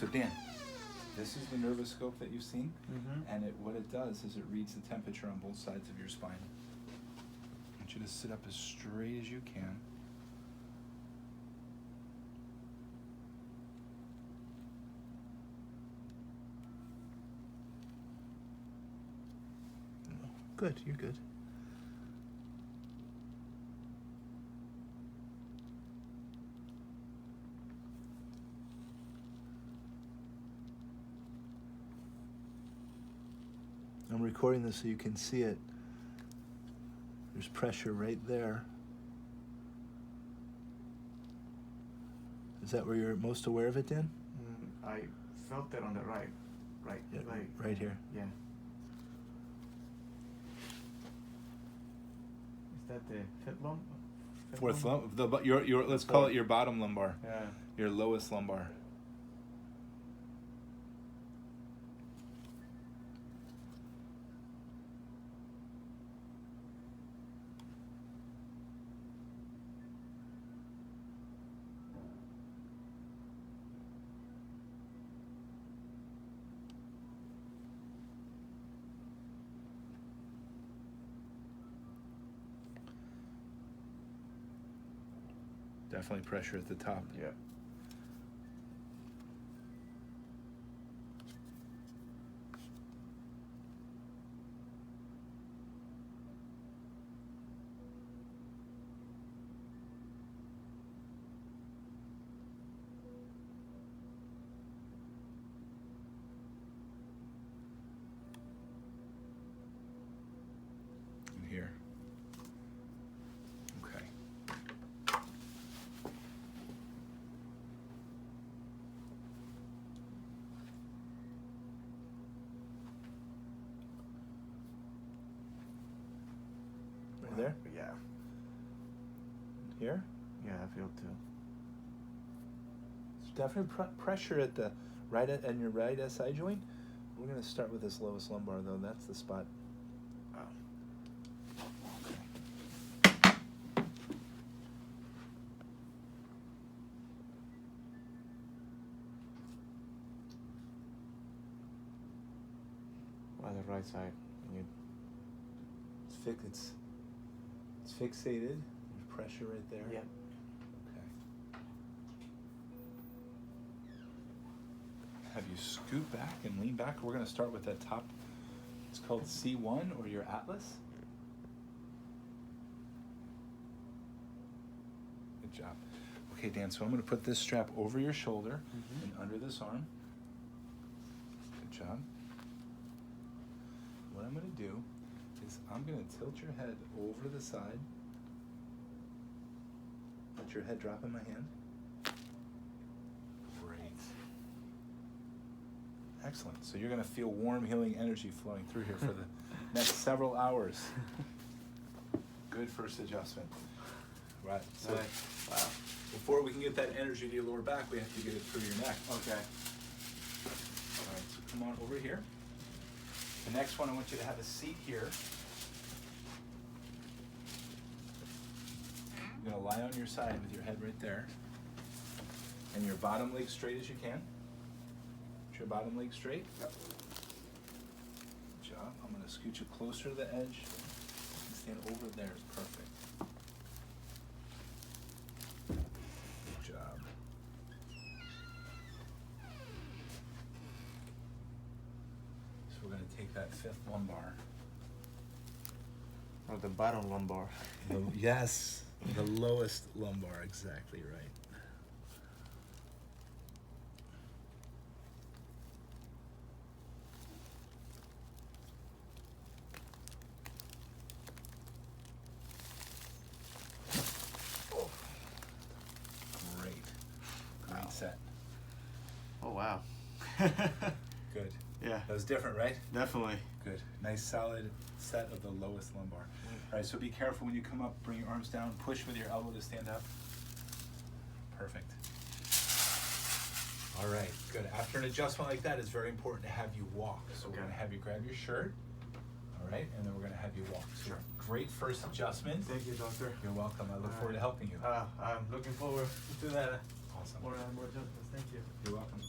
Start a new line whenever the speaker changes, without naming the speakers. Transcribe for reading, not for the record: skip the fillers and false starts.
so Dan, this is the nervoscope that you've seen, and what it does is it reads the temperature on both sides of your spine. I want you to sit up as straight as you can. Good, you're good. I'm recording this so you can see it. There's pressure right there. Is that where you're most aware of it, Dan?
I felt it on the right,
Yeah,
like
right here.
Yeah. Is that the fifth lump?
Fourth lump. Your let's call it your bottom lumbar.
Yeah.
Your lowest lumbar. Definitely pressure at the top.
Yeah.
And here. Okay. Right there?
Yeah.
Here?
Yeah, I feel too.
There's definitely pressure at the right and your right SI joint. We're going to start with this lowest lumbar, though. That's the spot.
Wow. Well, the right side.
It's fixated. There's pressure right there.
Yeah.
Okay. Have you scoot back and lean back. We're going to start with that top. It's called C1 or your atlas. Good job. Okay, Dan, so I'm going to put this strap over your shoulder and under this arm. Good job. What I'm going to do is I'm going to tilt your head over the side. Let your head drop in my hand. Great. Excellent. So you're going to feel warm, healing energy flowing through here for the next several hours. Good first adjustment. Right. So
Wow.
before we can get that energy to your lower back, we have to get it through your neck.
Okay.
All right, so come on over here. The next one, I want you to have a seat here. You're going to lie on your side with your head right there. And your bottom leg straight as you can. Get your bottom leg straight. Good job. I'm going to scoot you closer to the edge. And stand over there is perfect. Good job. So we're going to take that fifth lumbar.
Or the bottom lumbar.
Yes, the lowest lumbar, exactly right. Great set.
Oh, wow.
Good.
Yeah.
That was different, right?
Definitely.
Good. Nice solid set of the lowest lumbar. All right, so be careful when you come up, bring your arms down, push with your elbow to stand up. Perfect. All right, good. After an adjustment like that, it's very important to have you walk. So we're gonna have you grab your shirt, all right, and then we're gonna have you walk. So great first adjustment.
Thank you, doctor.
You're welcome. I look forward to helping you.
I'm looking forward to that.
Awesome.
More adjustments. Thank you.
You're welcome.